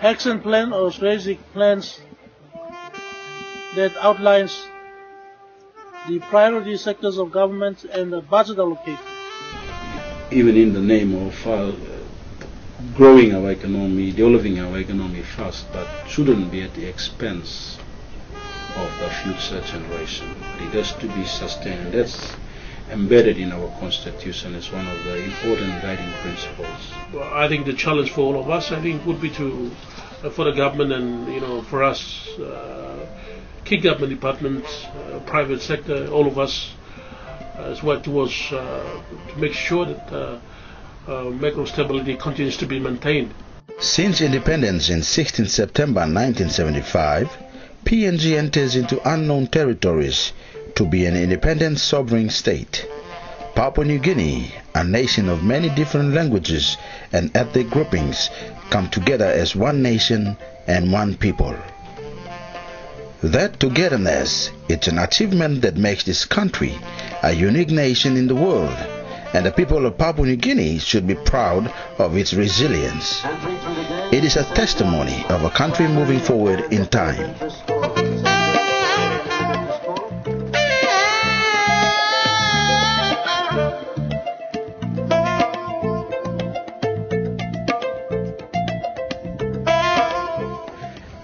Action plan or strategic plans that outlines the priority sectors of government and the budget allocation. Even in the name of growing our economy, developing our economy fast, but shouldn't be at the expense of the future generation. It has to be sustained. That's embedded in our constitution as one of the important guiding principles. Well, I think the challenge for all of us, I think, would be to, for the government and for us, key government departments, private sector, all of us, as work towards to make sure that macro stability continues to be maintained. Since independence in 16 September 1975, PNG enters into unknown territories to be an independent sovereign state. Papua New Guinea, a nation of many different languages and ethnic groupings, come together as one nation and one people. That togetherness is an achievement that makes this country a unique nation in the world, and the people of Papua New Guinea should be proud of its resilience. It is a testimony of a country moving forward in time.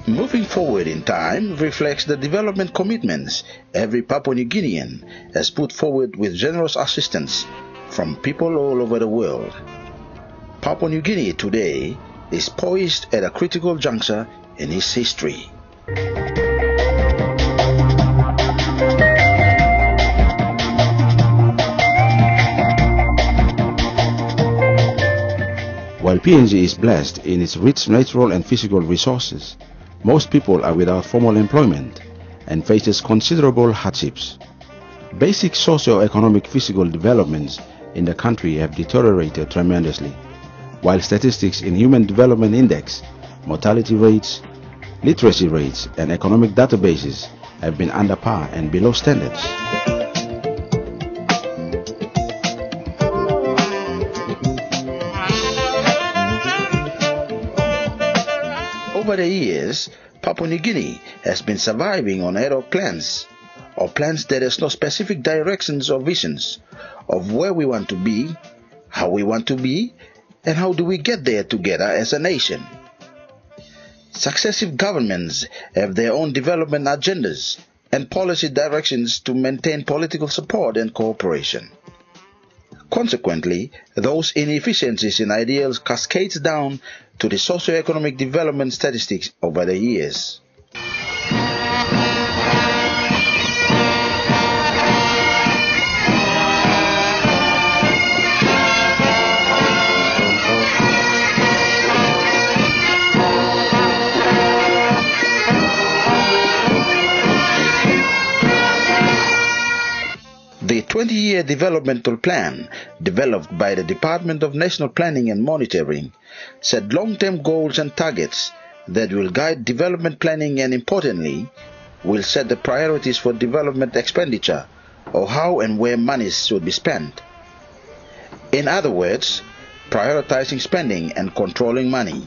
Moving forward in time reflects the development commitments every Papua New Guinean has put forward with generous assistance from people all over the world. Papua New Guinea today is poised at a critical juncture in its history. While PNG is blessed in its rich natural and physical resources, most people are without formal employment and faces considerable hardships. Basic socio-economic physical developments in the country have deteriorated tremendously, while statistics in Human Development Index, mortality rates, literacy rates, and economic databases have been under par and below standards. Over the years, Papua New Guinea has been surviving on ad hoc plans, or plans that has no specific directions or visions of where we want to be, how we want to be, and how do we get there together as a nation. Successive governments have their own development agendas and policy directions to maintain political support and cooperation. Consequently, those inefficiencies in ideals cascades down to the socio-economic development statistics over the years. The 20-year developmental plan developed by the Department of National Planning and Monitoring set long-term goals and targets that will guide development planning and, importantly, will set the priorities for development expenditure or how and where monies should be spent. In other words, prioritizing spending and controlling money.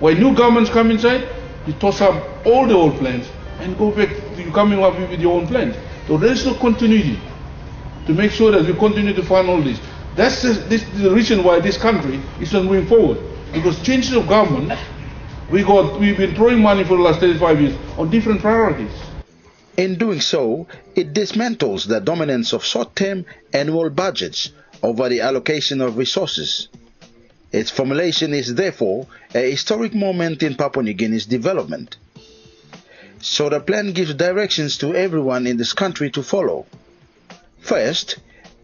When new governments come inside, you toss up all the old plans and go back to coming up with your own plans. So there is no continuity to make sure that we continue to fund all this. That's the reason why this country is not moving forward. Because changes of government, we've been throwing money for the last 35 years on different priorities. In doing so, it dismantles the dominance of short-term annual budgets over the allocation of resources. Its formulation is therefore a historic moment in Papua New Guinea's development. So the plan gives directions to everyone in this country to follow. First,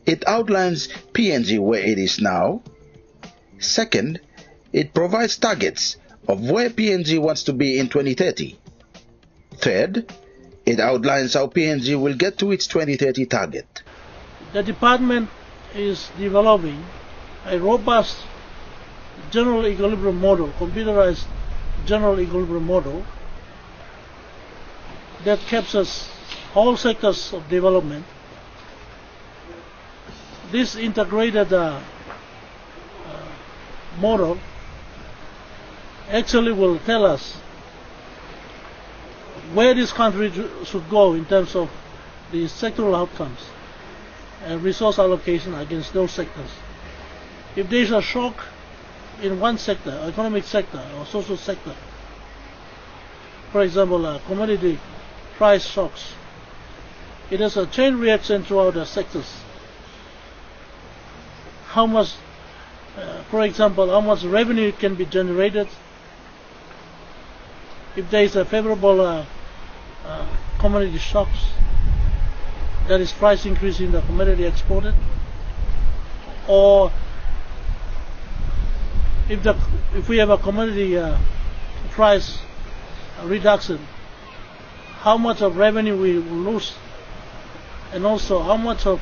it outlines PNG where it is now. Second, it provides targets of where PNG wants to be in 2030. Third, it outlines how PNG will get to its 2030 target. The department is developing a robust general equilibrium model, computerized general equilibrium model that captures all sectors of development. This integrated model actually will tell us where this country should go in terms of the sectoral outcomes and resource allocation against those sectors. If there is a shock in one sector, economic sector or social sector, for example, commodity price shocks, it has a chain reaction throughout the sectors. How much, for example, how much revenue can be generated if there is a favorable commodity shocks, that is price increase in the commodity exported, or if we have a commodity price reduction, how much of revenue we will lose, and also how much of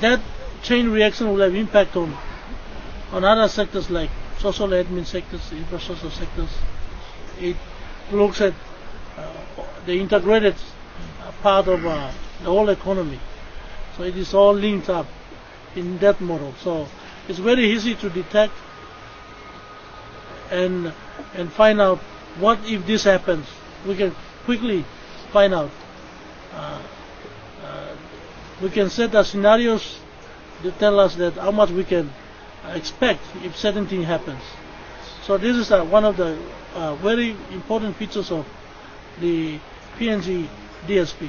that chain reaction will have impact on other sectors like social admin sectors, infrastructure sectors. It looks at the integrated part of the whole economy. So it is all linked up in that model. So it's very easy to detect and find out what if this happens. We can quickly find out. We can set the scenarios to tell us that how much we can expect if certain thing happens. So this is one of the very important features of the PNG DSP.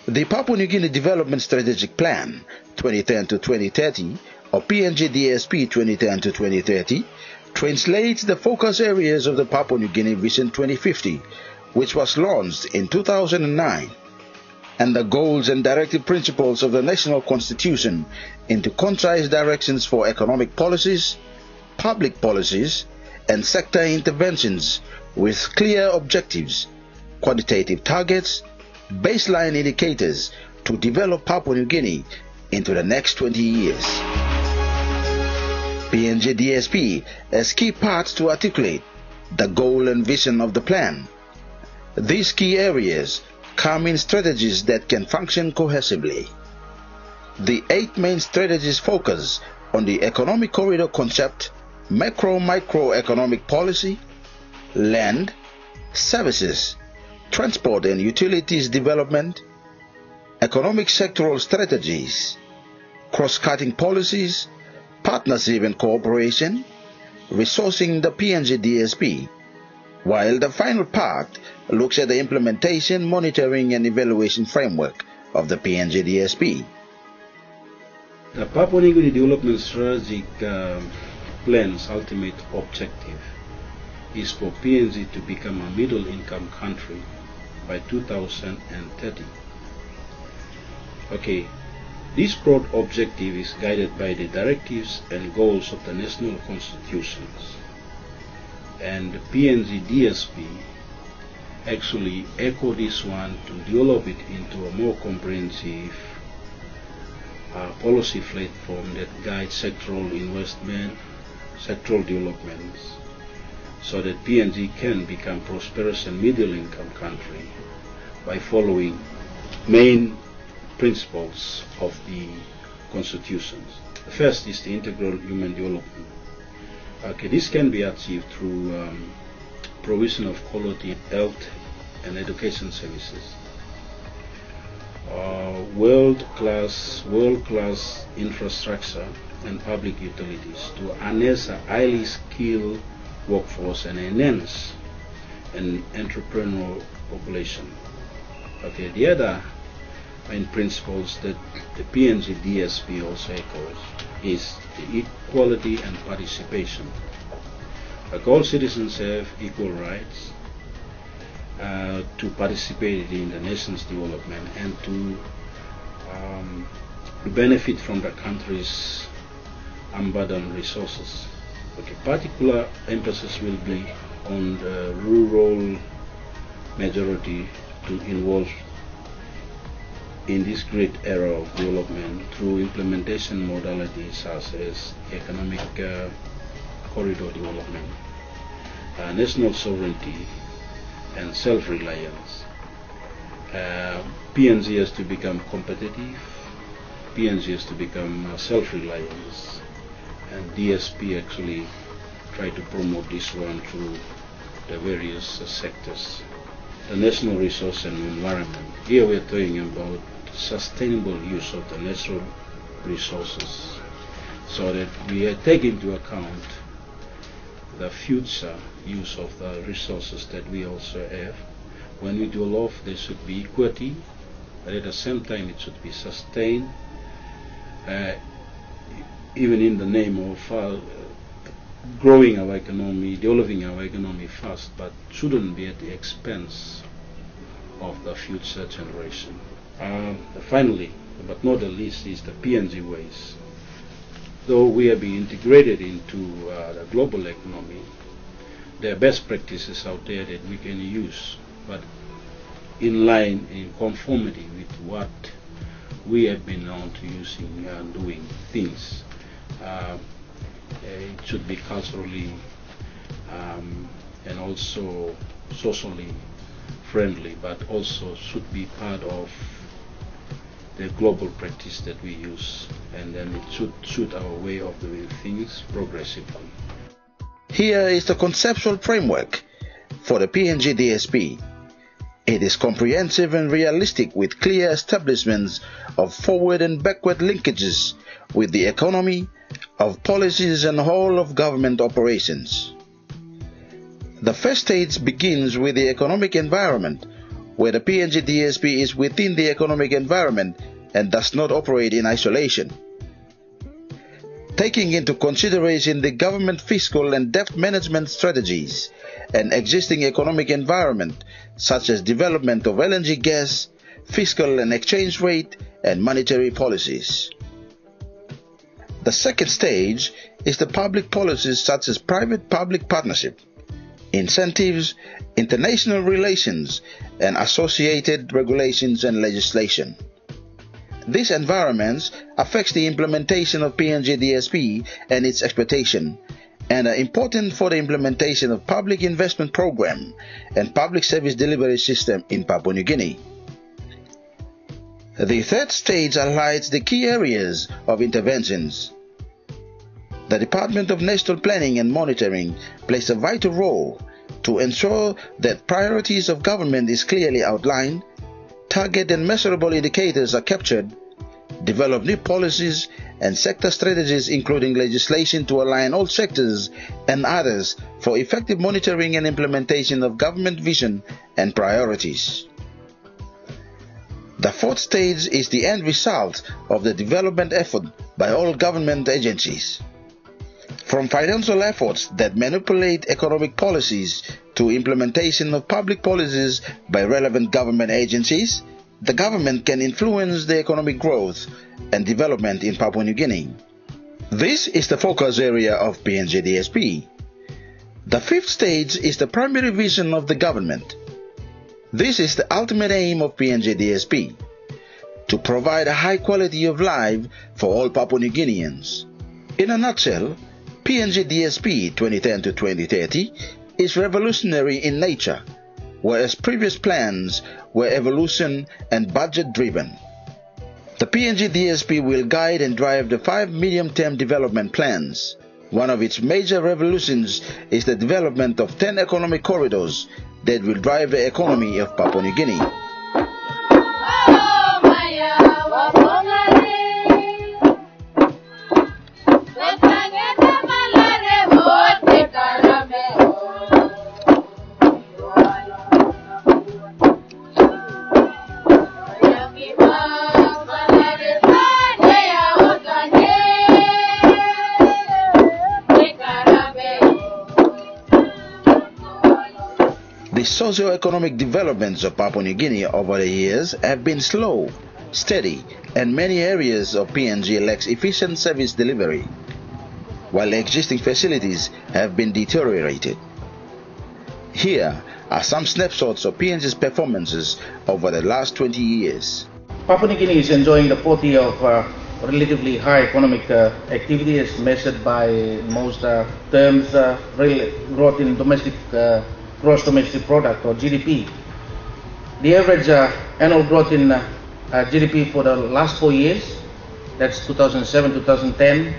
The Papua New Guinea Development Strategic Plan 2010 to 2030, or PNG DSP 2010 to 2030, translates the focus areas of the Papua New Guinea Vision 2050, which was launched in 2009, and the goals and directive principles of the National Constitution into concise directions for economic policies, public policies, and sector interventions with clear objectives, quantitative targets, baseline indicators to develop Papua New Guinea into the next 20 years. PNG DSP has key parts to articulate the goal and vision of the plan. These key areas come in strategies that can function cohesively. The 8 main strategies focus on the economic corridor concept, macro-micro economic policy, land, services, transport and utilities development, economic sectoral strategies, cross-cutting policies, partnership and cooperation, resourcing the PNG DSP, while the final part looks at the implementation, monitoring and evaluation framework of the PNG DSP. The Papua New Guinea Development Strategic Plan's ultimate objective is for PNG to become a middle-income country by 2030. Okay, this broad objective is guided by the directives and goals of the national constitutions, and the PNG DSP actually echo this one to develop it into a more comprehensive policy platform that guides sectoral investment, sectoral developments, so that PNG can become prosperous and middle-income country by following main principles of the constitutions. The first is the integral human development. Okay, this can be achieved through provision of quality health and education services, world-class infrastructure and public utilities to harness a highly skilled workforce and enhance an entrepreneurial population. Okay, the other main principles that the PNG DSP also echoes is equality and participation. Like all citizens have equal rights to participate in the nation's development and to benefit from the country's abundant resources. Okay, particular emphasis will be on the rural majority to involve in this great era of development through implementation modalities such as economic corridor development, national sovereignty, and self-reliance. PNG has to become competitive, PNG has to become self-reliance, and DSP actually try to promote this one through the various sectors. The national resource and environment. Here we are talking about sustainable use of the natural resources so that we take into account the future use of the resources that we also have. When we develop, there should be equity, but at the same time it should be sustained, even in the name of growing our economy, developing our economy fast, but shouldn't be at the expense of the future generation. Finally, but not the least, is the PNG ways. Though we have been integrated into the global economy, there are best practices out there that we can use, but in line, in conformity with what we have been known to using and doing things. It should be culturally and also socially friendly, but also should be part of the global practice that we use, and then it should suit our way of doing things progressively. Here is the conceptual framework for the PNG DSP. It is comprehensive and realistic with clear establishments of forward and backward linkages with the economy, of policies and whole of government operations. The first stage begins with the economic environment, where the PNG DSP is within the economic environment and does not operate in isolation. Taking into consideration the government fiscal and debt management strategies and existing economic environment such as development of LNG gas, fiscal and exchange rate, and monetary policies. The second stage is the public policies such as private-public partnership, incentives, international relations, and associated regulations and legislation. These environments affects the implementation of PNG DSP and its exploitation, and are important for the implementation of public investment program and public service delivery system in Papua New Guinea. The third stage highlights the key areas of interventions. The Department of National Planning and Monitoring plays a vital role to ensure that priorities of government is clearly outlined, target and measurable indicators are captured, develop new policies and sector strategies including legislation to align all sectors and others for effective monitoring and implementation of government vision and priorities. The fourth stage is the end result of the development effort by all government agencies. From financial efforts that manipulate economic policies to implementation of public policies by relevant government agencies, the government can influence the economic growth and development in Papua New Guinea. This is the focus area of PNG DSP. The fifth stage is the primary vision of the government. This is the ultimate aim of PNG DSP, to provide a high quality of life for all Papua New Guineans. In a nutshell, PNG DSP 2010 to 2030 is revolutionary in nature, whereas previous plans were evolution and budget-driven. The PNG DSP will guide and drive the 5 medium-term development plans. One of its major revolutions is the development of 10 economic corridors that will drive the economy of Papua New Guinea. The socio-economic developments of Papua New Guinea over the years have been slow, steady, and many areas of PNG lacks efficient service delivery, while existing facilities have been deteriorated. Here are some snapshots of PNG's performances over the last 20 years. Papua New Guinea is enjoying the fourth year of relatively high economic activity as measured by most terms, real growth in gross domestic product or GDP. The average annual growth in GDP for the last 4 years, that's 2007-2010,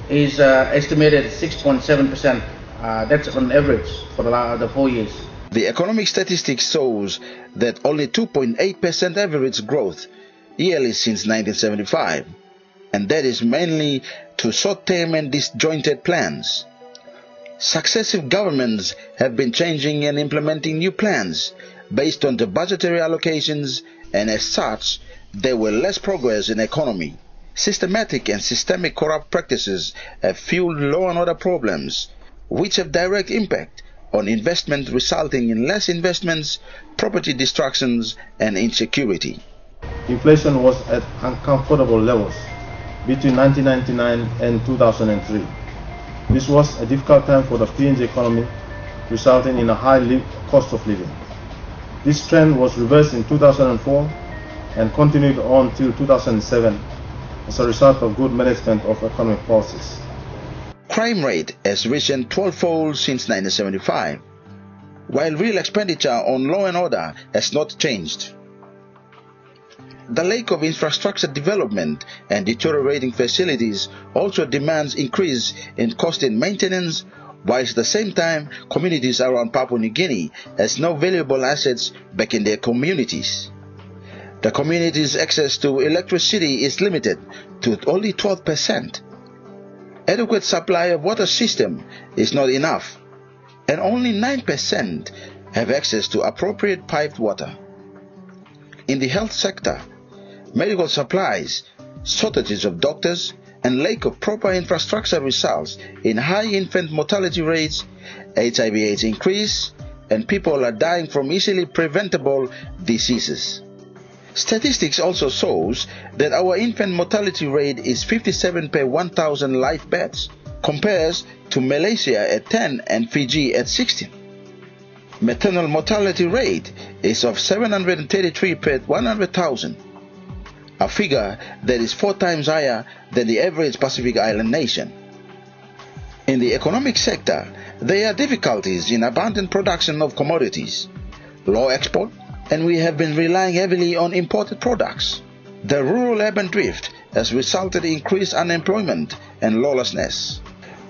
is estimated at 6.7%. That's on average for the 4 years. The economic statistics shows that only 2.8% average growth yearly since 1975, and that is mainly to short-term and disjointed plans. Successive governments have been changing and implementing new plans based on the budgetary allocations, and as such, there were less progress in economy. Systematic and systemic corrupt practices have fueled law and order problems, which have direct impact on investment, resulting in less investments, property destructions, and insecurity. Inflation was at uncomfortable levels between 1999 and 2003. This was a difficult time for the PNG economy, resulting in a high cost of living. This trend was reversed in 2004 and continued on till 2007 as a result of good management of economic policies. Crime rate has risen 12-fold since 1975, while real expenditure on law and order has not changed. The lack of infrastructure development and deteriorating facilities also demands increase in cost in maintenance, whilst at the same time communities around Papua New Guinea has no valuable assets back in their communities. The community's access to electricity is limited to only 12%. Adequate supply of water system is not enough, and only 9% have access to appropriate piped water. In the health sector, medical supplies, shortages of doctors, and lack of proper infrastructure results in high infant mortality rates, HIV/AIDS increase, and people are dying from easily preventable diseases. Statistics also shows that our infant mortality rate is 57 per 1,000 live births, compares to Malaysia at 10 and Fiji at 16. Maternal mortality rate is of 733 per 100,000, a figure that is 4 times higher than the average Pacific Island nation. In the economic sector, there are difficulties in abundant production of commodities, low export, and we have been relying heavily on imported products. The rural-urban drift has resulted in increased unemployment and lawlessness.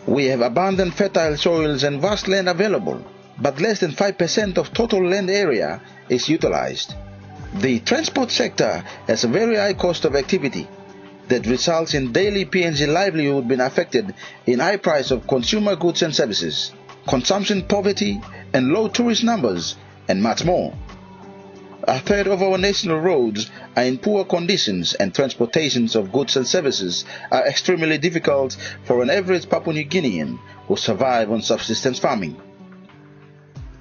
We have abundant fertile soils and vast land available, but less than 5% of total land area is utilized. The transport sector has a very high cost of activity that results in daily PNG livelihood being affected in high price of consumer goods and services, consumption poverty, and low tourist numbers, and much more. A third of our national roads are in poor conditions, and transportations of goods and services are extremely difficult for an average Papua New Guinean who survive on subsistence farming.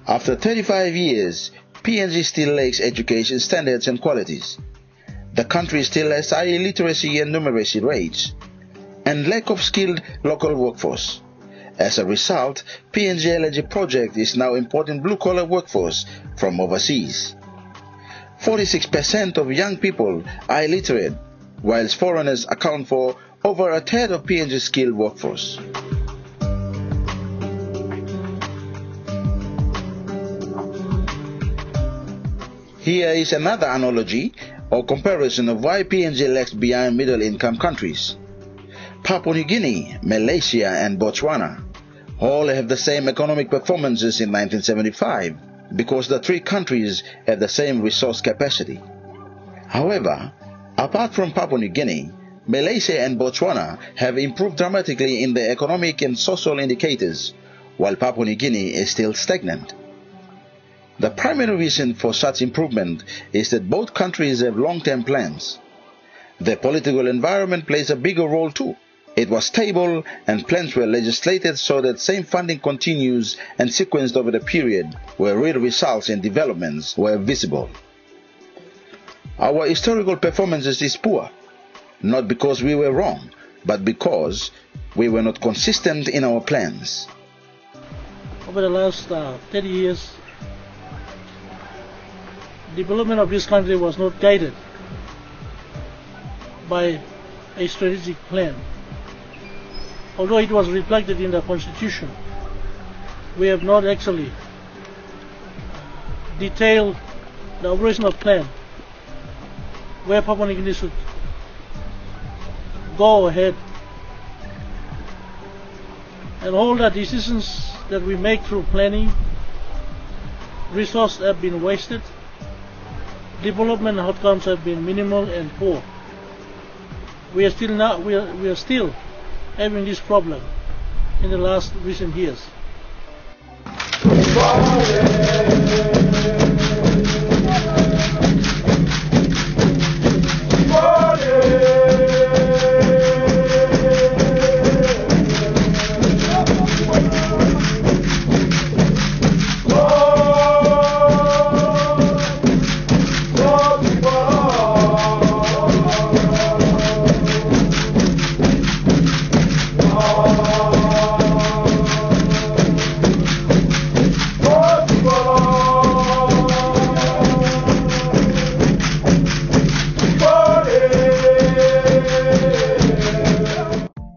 After 35 years, PNG still lacks education standards and qualities. The country still has high illiteracy and numeracy rates, and lack of skilled local workforce. As a result, PNG LNG project is now importing blue-collar workforce from overseas. 46% of young people are illiterate, whilst foreigners account for over a third of PNG's skilled workforce. Here is another analogy or comparison of why PNG lags behind middle-income countries. Papua New Guinea, Malaysia, and Botswana all have the same economic performances in 1975 because the 3 countries have the same resource capacity. However, apart from Papua New Guinea, Malaysia and Botswana have improved dramatically in their economic and social indicators, while Papua New Guinea is still stagnant. The primary reason for such improvement is that both countries have long-term plans. The political environment plays a bigger role too. It was tabled and plans were legislated so that same funding continues and sequenced over the period where real results and developments were visible. Our historical performances is poor, not because we were wrong, but because we were not consistent in our plans. Over the last 30 years, development of this country was not guided by a strategic plan. Although it was reflected in the Constitution, we have not actually detailed the operational plan where Papua New Guinea should go ahead. And all the decisions that we make through planning, resources have been wasted, development outcomes have been minimal and poor. We are still having this problem in the last recent years.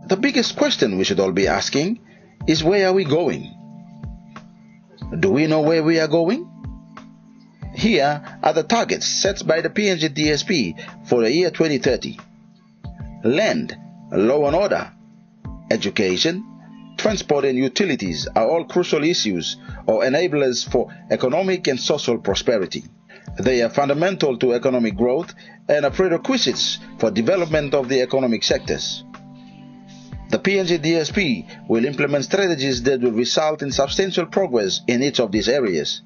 The biggest question we should all be asking is, where are we going? Do we know where we are going? Here are the targets set by the PNG DSP for the year 2030. Land, law and order, education, transport and utilities are all crucial issues or enablers for economic and social prosperity. They are fundamental to economic growth and are prerequisites for development of the economic sectors. The PNG DSP will implement strategies that will result in substantial progress in each of these areas.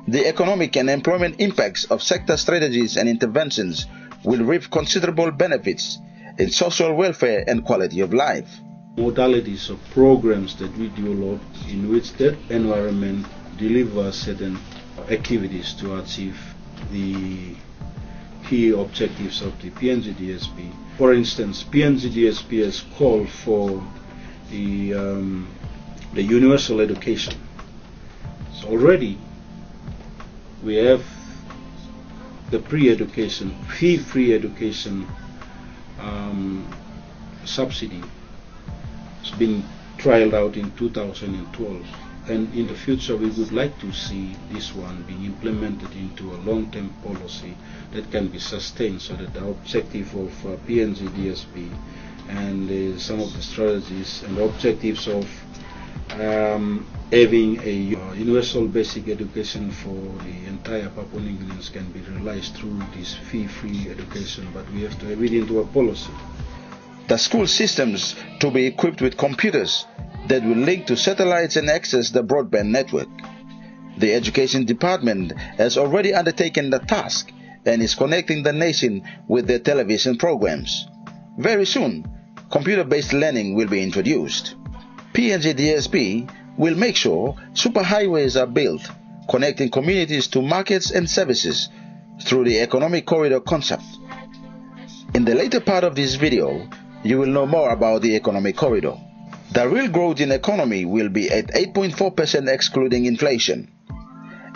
The economic and employment impacts of sector strategies and interventions will reap considerable benefits in social welfare and quality of life. Modalities of programs that we develop in which that environment delivers certain activities to achieve the key objectives of the PNG DSP. For instance, PNG DSP has called for the universal education. So already we have the pre-education, fee-free education subsidy. It's been trialed out in 2012, and in the future we would like to see this one being implemented into a long-term policy that can be sustained, so that the objective of PNG DSP and some of the strategies and the objectives of having a universal basic education for the entire Papua New Guineans can be realized through this fee-free education, but we have to have it into a policy. The school systems to be equipped with computers that will link to satellites and access the broadband network. The Education Department has already undertaken the task and is connecting the nation with their television programs. Very soon, computer-based learning will be introduced. PNG DSP will make sure superhighways are built, connecting communities to markets and services through the economic corridor concept. In the later part of this video, you will know more about the economic corridor. The real growth in economy will be at 8.4% excluding inflation.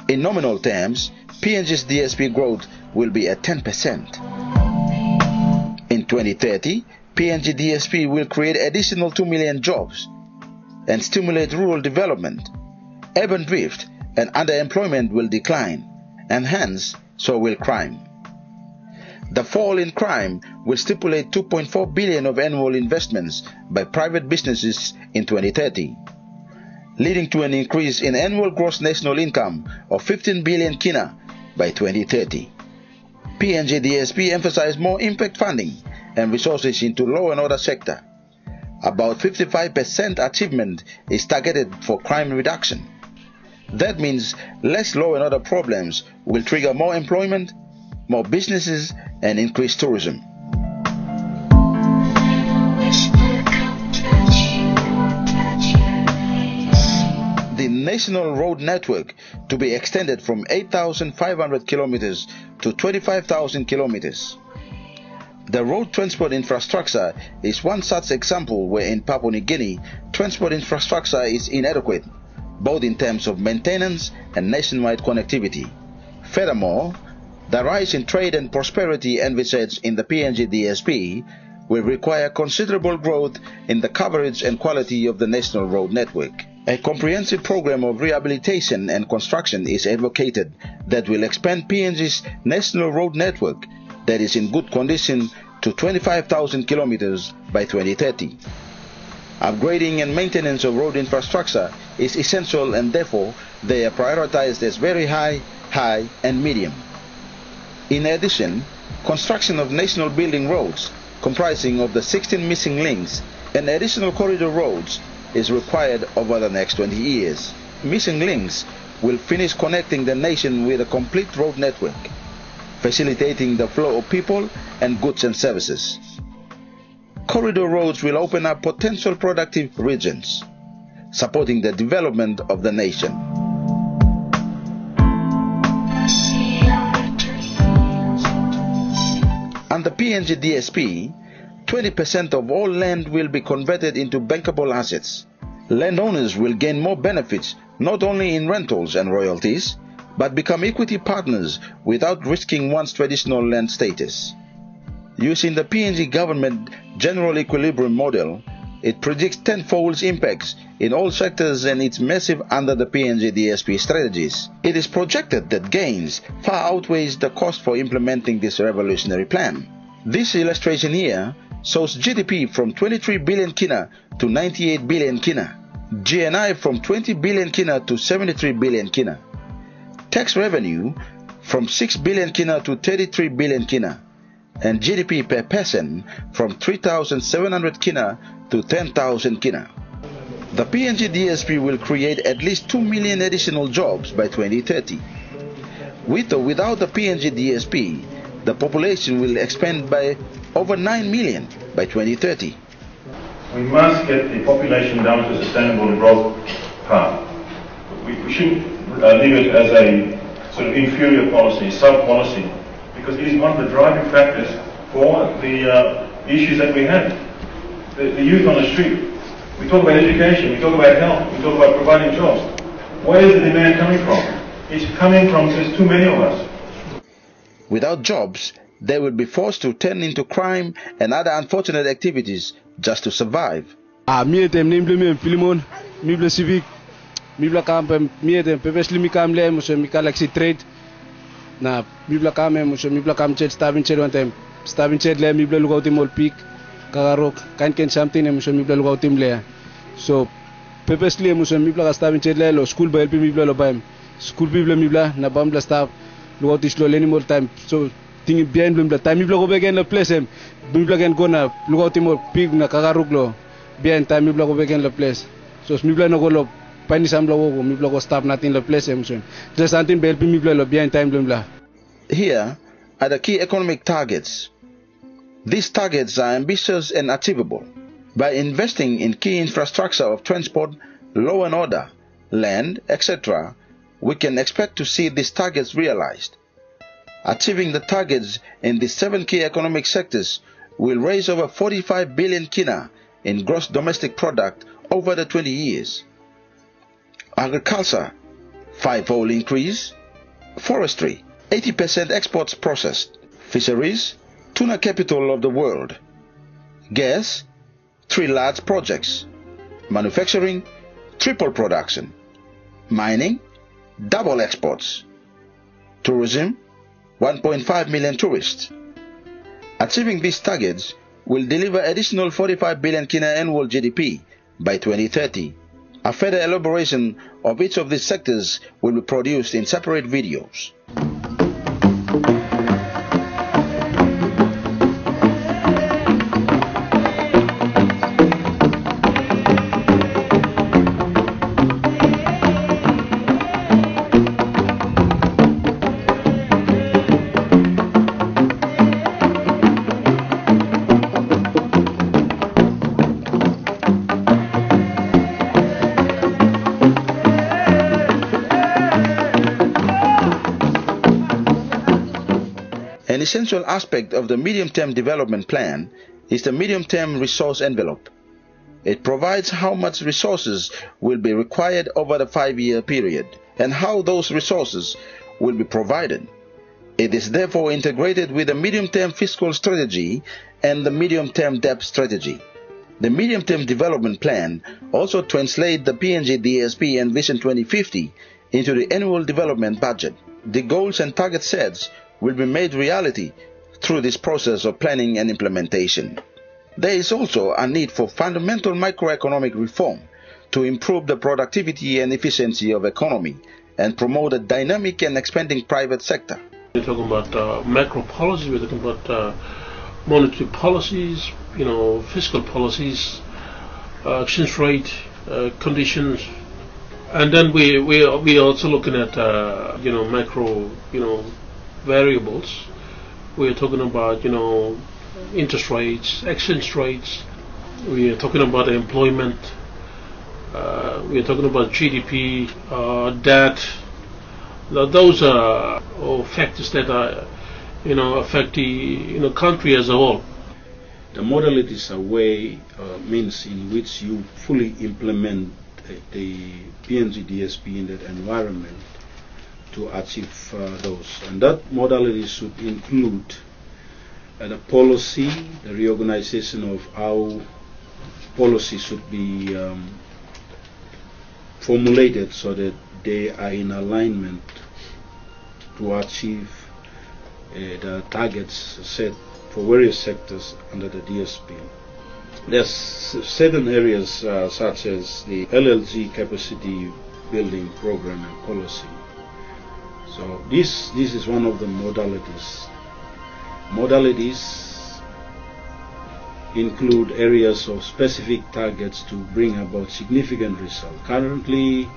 In nominal terms, PNG's DSP growth will be at 10%. In 2030, PNG DSP will create additional 2 million jobs and stimulate rural development. Urban drift and underemployment will decline, and hence so will crime. The fall in crime will stipulate 2.4 billion of annual investments by private businesses in 2030, leading to an increase in annual gross national income of 15 billion kina by 2030. PNG DSP emphasized more impact funding and resources into law and order sector. About 55% achievement is targeted for crime reduction. That means less law and order problems will trigger more employment, more businesses, and increased tourism. national road network to be extended from 8,500 kilometers to 25,000 kilometers. The road transport infrastructure is one such example where in Papua New Guinea, transport infrastructure is inadequate, both in terms of maintenance and nationwide connectivity. Furthermore, the rise in trade and prosperity envisaged in the PNG DSP will require considerable growth in the coverage and quality of the national road network. A comprehensive program of rehabilitation and construction is advocated that will expand PNG's national road network that is in good condition to 25,000 kilometers by 2030. Upgrading and maintenance of road infrastructure is essential, and therefore they are prioritized as very high, high and medium. In addition, construction of national building roads comprising of the 16 missing links and additional corridor roads is required over the next 20 years. Missing links will finish connecting the nation with a complete road network, facilitating the flow of people and goods and services. Corridor roads will open up potential productive regions, supporting the development of the nation. Under PNG DSP, 20% of all land will be converted into bankable assets. Landowners will gain more benefits not only in rentals and royalties, but become equity partners without risking one's traditional land status. Using the PNG government general equilibrium model, it predicts tenfold impacts in all sectors, and it's massive under the PNG DSP strategies. It is projected that gains far outweighs the cost for implementing this revolutionary plan. This illustration here shows GDP from 23 billion kina to 98 billion kina, GNI from 20 billion kina to 73 billion kina, tax revenue from 6 billion kina to 33 billion kina, and GDP per person from 3,700 kina to 10,000 kina. The PNG DSP will create at least 2 million additional jobs by 2030. With or without the PNG DSP, the population will expand by over 9 million by 2030. We must get the population down to a sustainable growth path. We shouldn't leave it as a sort of inferior policy, sub-policy, because it is one of the driving factors for the issues that we have. The youth on the street. We talk about education, we talk about health, we talk about providing jobs. Where is the demand coming from? It's coming from there's too many of us. Without jobs, they will be forced to turn into crime and other unfortunate activities just to survive. Na bibla kame muso bibla kam chet stabin chet one time stabin chet le bibla lugaw timol peak kagarok kan something muso bibla lugaw tim le so purposely muso bibla ka stabin chet le lo school ba help bibla lo baim school bibla na bam la stab lugaw tislo leni more time so thing behind bibla time bibla go begen la place em bibla gen go na lugaw timol peak na kagarok lo behind time bibla go begen la place so bibla no go lo pani samla wo mi blogo stop natin la place emson just something be help mi blogo behind time bla. Here are the key economic targets. These targets are ambitious and achievable. By investing in key infrastructure of transport, law and order, land, etc., we can expect to see these targets realized. Achieving the targets in the 7 key economic sectors will raise over 45 billion kina in gross domestic product over the 20 years. Agriculture, 5-fold increase. Forestry, 80% exports processed. Fisheries, tuna capital of the world. Gas, 3 large projects. Manufacturing, triple production. Mining, double exports. Tourism, 1.5 million tourists. Achieving these targets will deliver additional 45 billion kina annual GDP by 2030. A further elaboration of each of these sectors will be produced in separate videos. essential aspect of the medium-term development plan is the medium-term resource envelope. It provides how much resources will be required over the 5-year period and how those resources will be provided. It is therefore integrated with the medium-term fiscal strategy and the medium-term debt strategy. The medium-term development plan also translates the PNG DSP and Vision 2050 into the annual development budget. The goals and target sets will be made reality through this process of planning and implementation. There is also a need for fundamental microeconomic reform to improve the productivity and efficiency of economy and promote a dynamic and expanding private sector. We're talking about macro policies, we're talking about monetary policies, fiscal policies, exchange rate conditions, and then we also looking at macro variables. We're talking about interest rates, exchange rates. We are talking about employment. We are talking about GDP, debt. Those are all factors that are affect the country as a whole. The modalities are means in which you fully implement the PNG DSP in that environment to achieve those. And that modality should include the policy, the reorganization of how policy should be formulated so that they are in alignment to achieve the targets set for various sectors under the DSP. There's certain areas such as the LLG capacity building program and policy. So this is one of the modalities. Modalities include areas of specific targets to bring about significant results. Currently,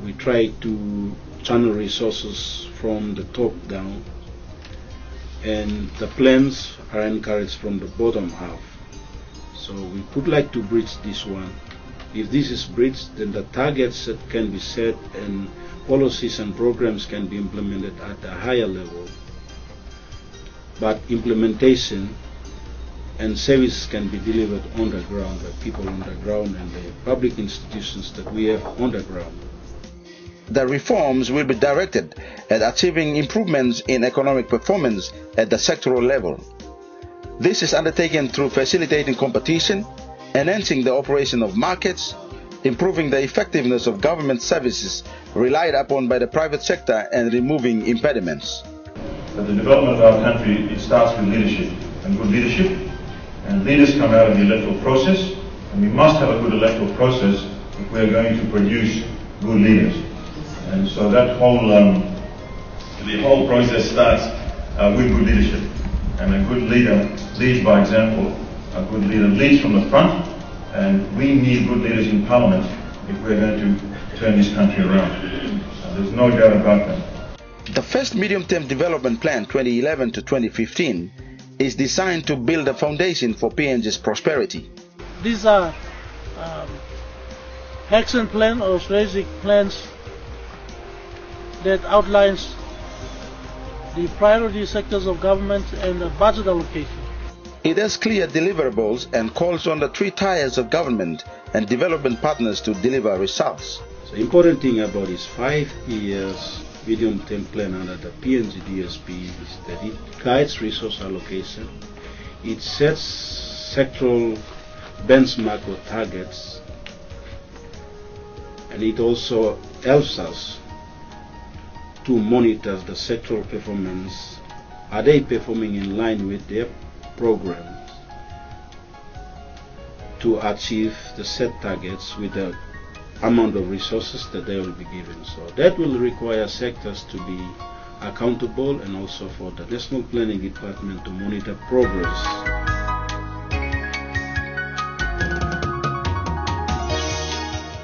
we try to channel resources from the top down, and the plans are encouraged from the bottom up. So we would like to bridge this one. If this is bridged, then the targets that can be set and policies and programs can be implemented at a higher level. But implementation and services can be delivered on the ground by people on the ground and the public institutions that we have on the ground. The reforms will be directed at achieving improvements in economic performance at the sectoral level. This is undertaken through facilitating competition, enhancing the operation of markets, improving the effectiveness of government services relied upon by the private sector, and removing impediments. The development of our country, it starts with leadership, and good leadership, and leaders come out of the electoral process, and we must have a good electoral process if we are going to produce good leaders. And so that the whole process starts with good leadership, and a good leader leads by example. A good leader leads from the front, and we need good leaders in Parliament if we're going to turn this country around. There's no doubt about that. The first medium-term development plan 2011 to 2015 is designed to build a foundation for PNG's prosperity. These are action plan or strategic plans that outlines the priority sectors of government and the budget allocation. It has clear deliverables and calls on the 3 tiers of government and development partners to deliver results. The important thing about this 5 years medium-term plan under the PNG DSP is that it guides resource allocation, it sets sectoral benchmark or targets, and it also helps us to monitor the sectoral performance. Are they performing in line with their programs to achieve the set targets with the amount of resources that they will be given? So that will require sectors to be accountable, and also for the National Planning Department to monitor progress.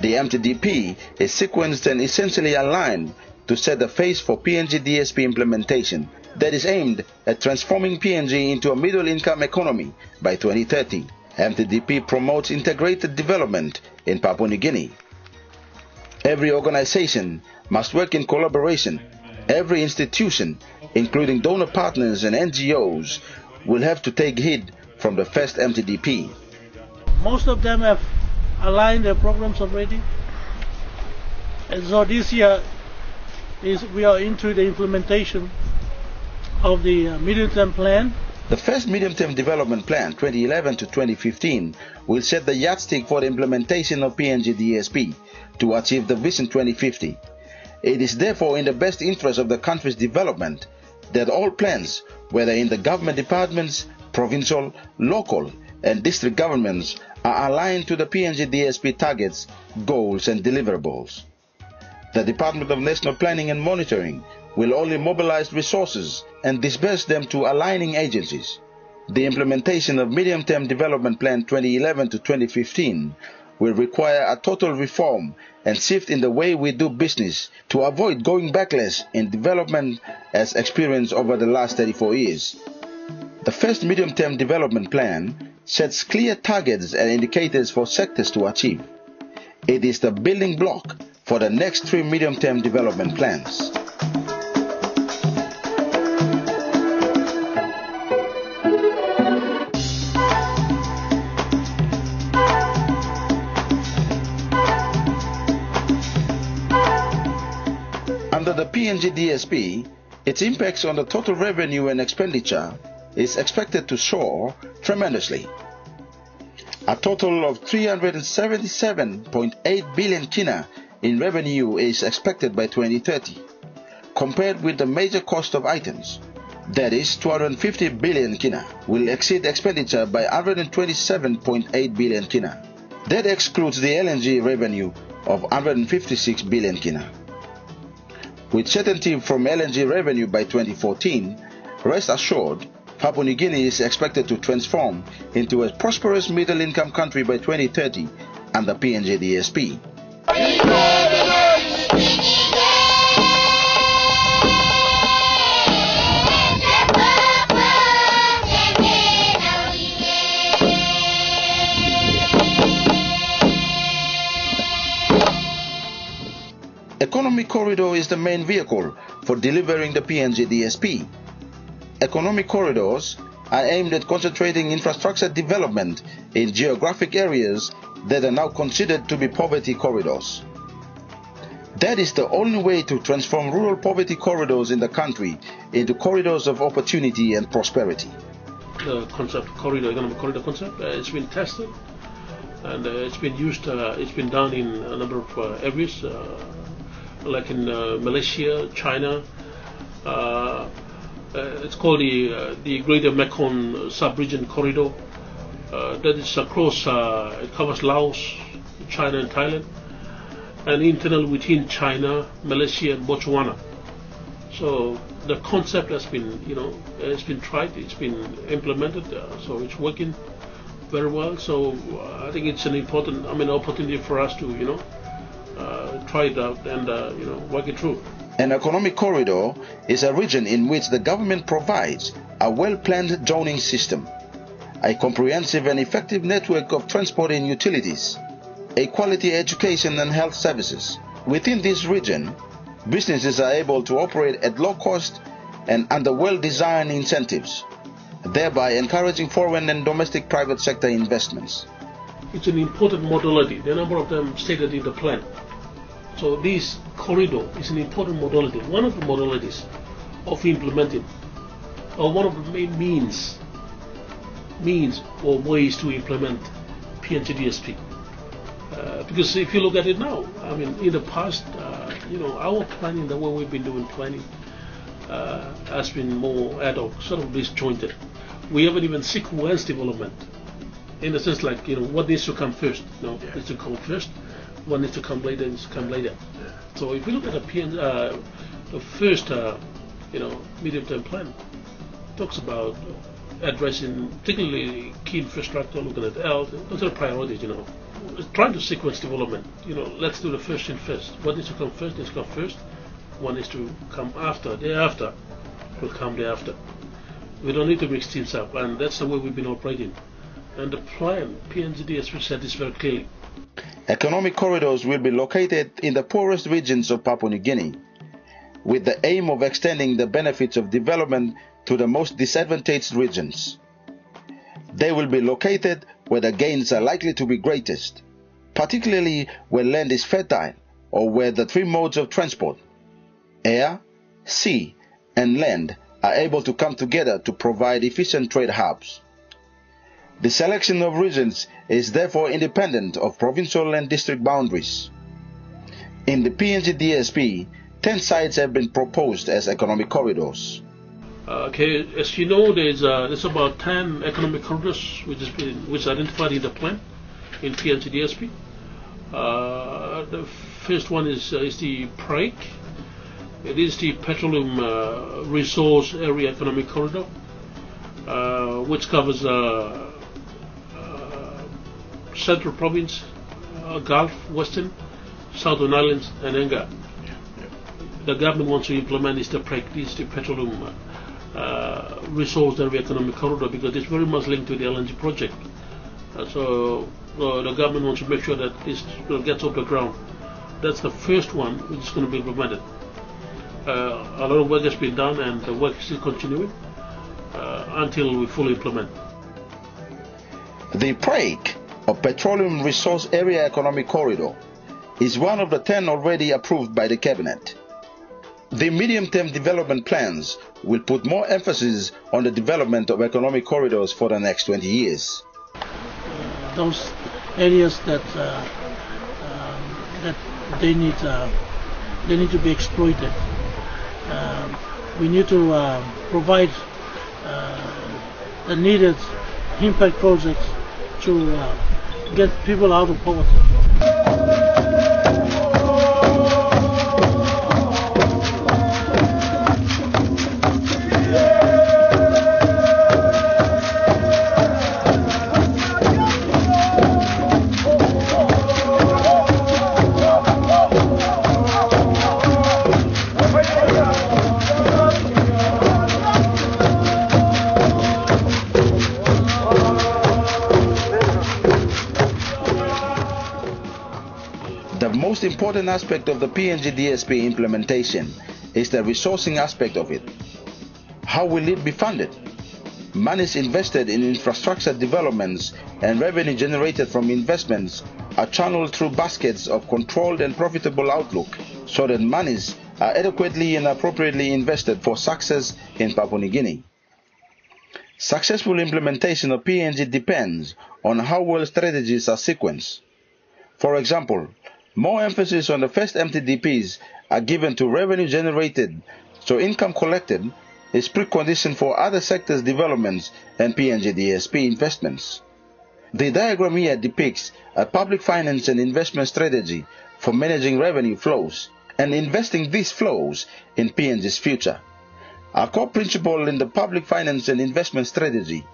The MTDP is sequenced and essentially aligned to set the phase for PNG DSP implementation that is aimed at transforming PNG into a middle-income economy by 2030. MTDP promotes integrated development in Papua New Guinea. Every organization must work in collaboration. Every institution including donor partners and NGOs, will have to take heed from the first MTDP. Most of them have aligned their programs already. And so this year we are into the implementation of the medium-term plan. The first medium-term development plan, 2011 to 2015, will set the yardstick for the implementation of PNG DSP to achieve the Vision 2050. It is therefore in the best interest of the country's development that all plans, whether in the government departments, provincial, local, and district governments, are aligned to the PNG DSP targets, goals, and deliverables. The Department of National Planning and Monitoring will only mobilize resources and disperse them to aligning agencies. The implementation of Medium-Term Development Plan 2011 to 2015 will require a total reform and shift in the way we do business to avoid going backlash in development as experienced over the last 34 years. The first Medium-Term Development Plan sets clear targets and indicators for sectors to achieve. It is the building block for the next 3 medium-term development plans. Under the PNG DSP, its impacts on the total revenue and expenditure is expected to soar tremendously. A total of 377.8 billion kina in revenue is expected by 2030, compared with the major cost of items, that is 250 billion kina, will exceed expenditure by 127.8 billion kina. That excludes the LNG revenue of 156 billion kina. With certainty from LNG revenue by 2014, rest assured, Papua New Guinea is expected to transform into a prosperous middle-income country by 2030 under PNG DSP. Economic Corridor is the main vehicle for delivering the PNG DSP. Economic corridors are aimed at concentrating infrastructure development in geographic areas that are now considered to be poverty corridors. That is the only way to transform rural poverty corridors in the country into corridors of opportunity and prosperity. The concept, economic corridor concept, it's been tested and it's been used, it's been done in a number of areas, like in Malaysia, China. It's called the Greater Mekong Sub-Region Corridor. That is across, it covers Laos, China and Thailand, and internal within China, Malaysia and Botswana. So the concept has been, it's been tried, it's been implemented, so it's working very well. So I think it's an important, opportunity for us to, try it out and, work it through. An economic corridor is a region in which the government provides a well-planned zoning system, a comprehensive and effective network of transport and utilities, a quality education and health services. Within this region, businesses are able to operate at low cost and under well-designed incentives, thereby encouraging foreign and domestic private sector investments. It's an important modality. There are a number of them stated in the plan. So this corridor is an important modality, one of the modalities of implementing, or one of the main means or ways to implement PNG DSP. Because if you look at it now, in the past, our planning, the way we've been doing planning, has been more ad hoc, sort of disjointed. We haven't even sequenced development, in the sense like, what needs to come first? Needs to come first. One needs to come later, needs to come later. So if we look at the first, medium-term plan, it talks about addressing particularly key infrastructure, looking at health. Those are priorities, Trying to sequence development. Let's do the first thing first. What needs to come first needs to come first. One needs to come after. Thereafter will come thereafter. We don't need to mix things up, and that's the way we've been operating. And the plan, PNG DSP said this very clearly. Economic corridors will be located in the poorest regions of Papua New Guinea. with the aim of extending the benefits of development to the most disadvantaged regions. They will be located where the gains are likely to be greatest, particularly where land is fertile or where the three modes of transport, air, sea, and land, are able to come together to provide efficient trade hubs. The selection of regions is therefore independent of provincial and district boundaries. In the PNG DSP, 10 sites have been proposed as economic corridors. Okay, as you know, there's about 10 economic corridors which are identified in the plan in PNG DSP. The first one is the PRAEC. It is the Petroleum Resource Area Economic Corridor, which covers Central Province, Gulf, Western, Southern Islands, and Enga. The government wants to implement the PRAEC, this is the Petroleum Resource Area Economic Corridor, because it's very much linked to the LNG project. So the government wants to make sure that this gets off the ground. That's the first one which is going to be implemented. A lot of work has been done and the work is still continuing until we fully implement. The PRAEC, or Petroleum Resource Area Economic Corridor, is one of the 10 already approved by the Cabinet. The medium-term development plans will put more emphasis on the development of economic corridors for the next 20 years. Those areas that they need to be exploited. We need to provide the needed impact projects to get people out of poverty. The most important aspect of the PNG DSP implementation is the resourcing aspect of it. How will it be funded? Monies invested in infrastructure developments and revenue generated from investments are channeled through baskets of controlled and profitable outlook, so that monies are adequately and appropriately invested for success in Papua New Guinea. Successful implementation of PNG depends on how well strategies are sequenced. For example, more emphasis on the first MTDPs are given to revenue generated, so income collected is precondition for other sectors' developments and PNG DSP investments. The diagram here depicts a public finance and investment strategy for managing revenue flows and investing these flows in PNG's future. A core principle in the public finance and investment strategy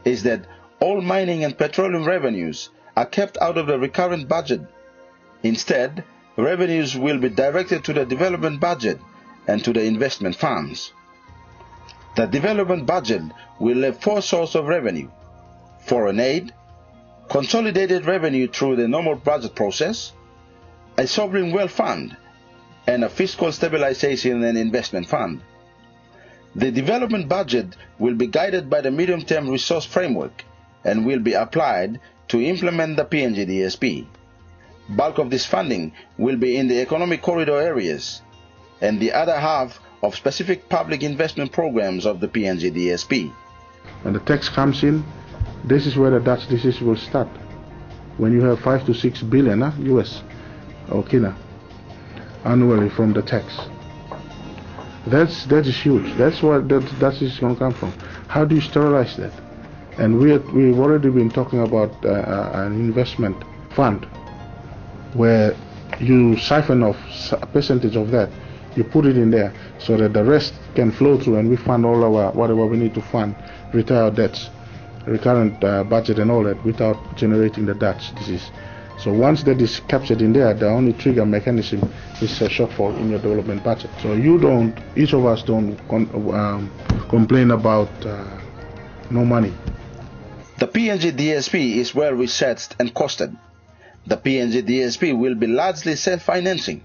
is that all mining and petroleum revenues are kept out of the recurrent budget. Instead, revenues will be directed to the development budget and to the investment funds. The development budget will have 4 sources of revenue: foreign aid, consolidated revenue through the normal budget process, a sovereign wealth fund, and a fiscal stabilization and investment fund. The development budget will be guided by the medium-term resource framework and will be applied to implement the PNG DSP. Bulk of this funding will be in the economic corridor areas, and the other half of specific public investment programs of the PNG DSP. When the tax comes in, this is where the Dutch disease will start. When you have 5 to 6 billion US or Kina annually from the tax, that is huge. That's what that is going to come from. How do you sterilize that? And we've already been talking about an investment fund, where you siphon off a percentage of that, you put it in there so that the rest can flow through, and we fund all our whatever we need to fund, retire debts, recurrent budget and all that, without generating the Dutch disease. So once that is captured in there, the only trigger mechanism is a shortfall in your development budget. So each of us don't complain about no money. The PNG DSP is well researched and costed. The PNG DSP will be largely self-financing.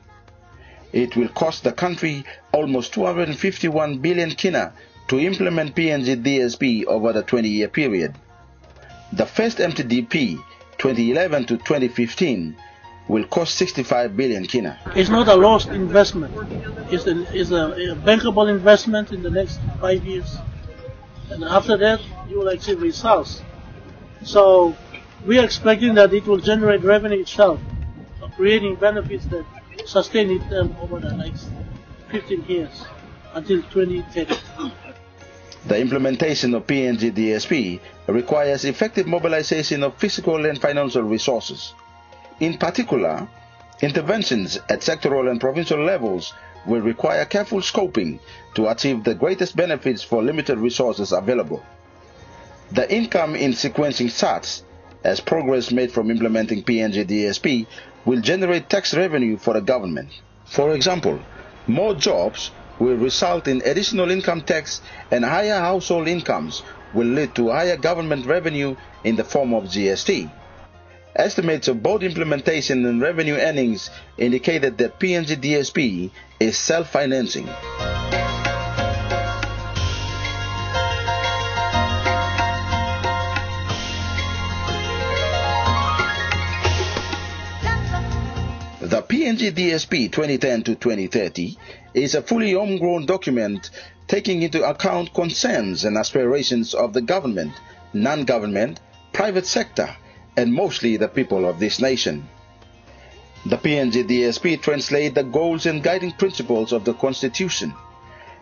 it will cost the country almost 251 billion kina to implement PNG DSP over the 20-year period. The first MTDP, 2011 to 2015, will cost 65 billion kina. It's not a lost investment. It's a bankable investment in the next 5 years. And after that, you will achieve results. So we are expecting that it will generate revenue itself, creating benefits that sustain it over the next 15 years until 2030. The implementation of PNG DSP requires effective mobilization of physical and financial resources. In particular, interventions at sectoral and provincial levels will require careful scoping to achieve the greatest benefits for limited resources available. The income in sequencing SATs, as progress made from implementing PNG DSP, will generate tax revenue for the government. For example, more jobs will result in additional income tax, and higher household incomes will lead to higher government revenue in the form of GST. Estimates of both implementation and revenue earnings indicated that PNG DSP is self-financing. The PNG DSP 2010 to 2030 is a fully homegrown document taking into account concerns and aspirations of the government, non-government, private sector, and mostly the people of this nation. The PNG DSP translates the goals and guiding principles of the Constitution.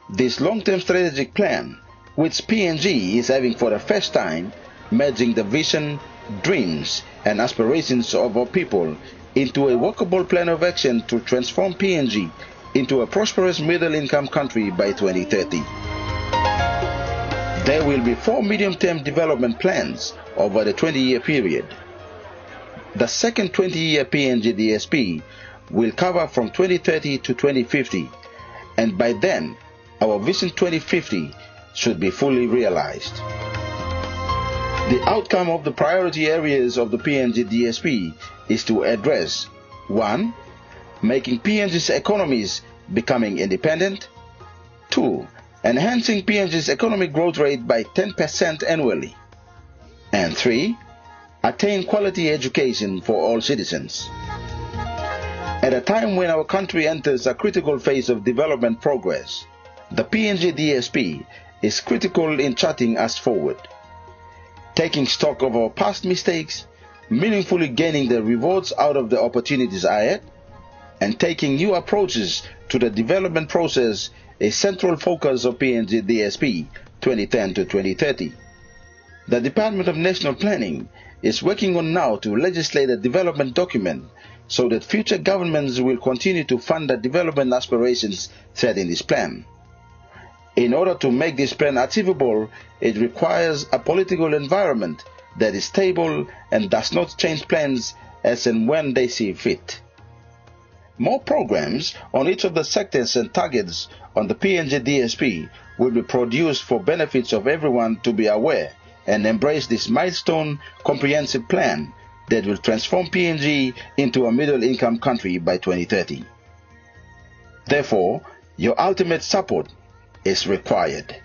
This long-term strategic plan, which PNG is having for the first time, merging the vision, dreams, and aspirations of our people into a workable plan of action to transform PNG into a prosperous middle-income country by 2030. There will be 4 medium-term development plans over the 20-year period. The second 20-year PNG DSP will cover from 2030 to 2050, and by then, our Vision 2050 should be fully realized. The outcome of the priority areas of the PNG DSP is to address 1. Making PNG's economies becoming independent. 2. Enhancing PNG's economic growth rate by 10% annually. And 3. Attain quality education for all citizens. At a time when our country enters a critical phase of development progress, the PNG DSP is critical in charting us forward. Taking stock of our past mistakes, meaningfully gaining the rewards out of the opportunities ahead, and taking new approaches to the development process is central focus of PNG DSP 2010 to 2030. The Department of National Planning is working on now to legislate a development document so that future governments will continue to fund the development aspirations set in this plan. In order to make this plan achievable, it requires a political environment that is stable and does not change plans as and when they see fit. More programs on each of the sectors and targets on the PNG DSP will be produced for benefits of everyone to be aware and embrace this milestone comprehensive plan that will transform PNG into a middle-income country by 2030. Therefore, your ultimate support is required.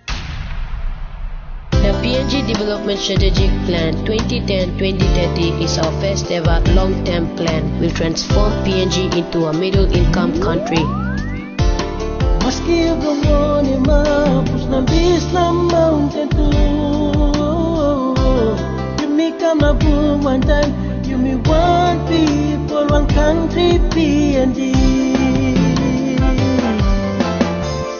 The PNG Development Strategic Plan 2010-2030 is our first ever long-term plan. Will transform PNG into a middle-income country. Meski belum mampu nambis lambang tentu, you me come up one time, you me one people, one country PNG.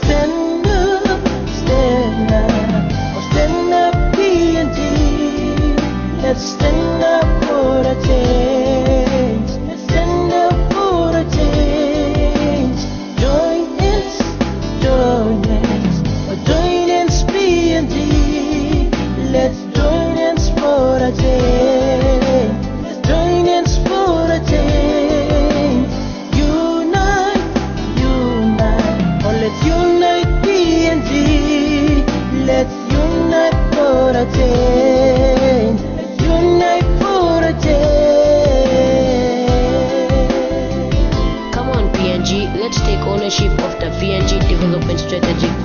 Stand up, stand up, oh stand up PNG. Let's stand up for a change. Let's stand up for a change. Join hands, PNG. Let's join hands for a change. Let's join hands for a change. You strategic